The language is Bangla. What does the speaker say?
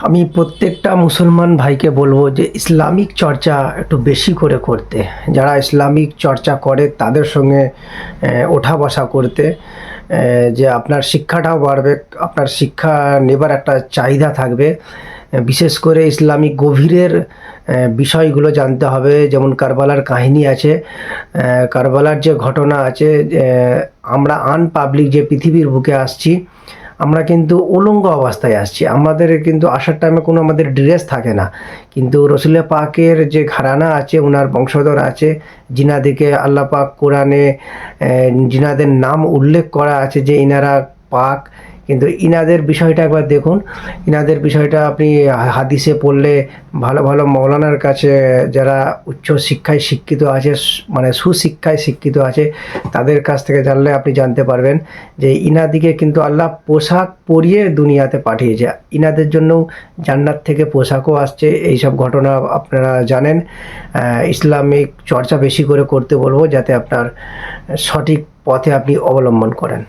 আমি প্রত্যেকটা মুসলমান ভাইকে বলবো যে ইসলামিক চর্চা একটু বেশি করে করতে। যারা ইসলামিক চর্চা করে তাদের সঙ্গে ওঠা বসা করতে, যে আপনার শিক্ষাটাও বাড়বে, আপনার শিক্ষা নেবার একটা চাহিদা থাকবে। বিশেষ করে ইসলামিক গভীরের বিষয়গুলো জানতে হবে। যেমন কারবালার কাহিনী আছে, কারবালার যে ঘটনা আছে, আমরা আনপাবলিক যে পৃথিবীর বুকে আসছি, আমরা কিন্তু উলঙ্গ অবস্থায় আসছি। আমাদের কিন্তু আসার টাইমে কোনো আমাদের ড্রেস থাকে না, কিন্তু রসুলের পাকের যে ঘরানা আছে, ওনার বংশধর আছে, জিনাদিকে আল্লাহ পাক কোরআনে জিনাদের নাম উল্লেখ করা আছে যে ইনারা পাক। কিন্তু ইনাদের বিষয়টা একবার দেখুন, ইনাদের বিষয়টা আপনি হাদিসে পড়লে, ভালো ভালো মৌলানার কাছে যারা উচ্চ শিক্ষায় শিক্ষিত আছে, মানে সুশিক্ষায় শিক্ষিত আছে, তাদের কাছ থেকে জানলে আপনি জানতে পারবেন যে ইনাদিকে কিন্তু আল্লাহ পোশাক পরিয়ে দুনিয়াতে পাঠিয়েছে। ইনাদের জন্য জান্নাত থেকে পোশাকও আসছে। এইসব ঘটনা আপনারা জানেন। ইসলামিক চর্চা বেশি করে করতে বলবো, যাতে আপনার সঠিক পথে আপনি অবলম্বন করেন।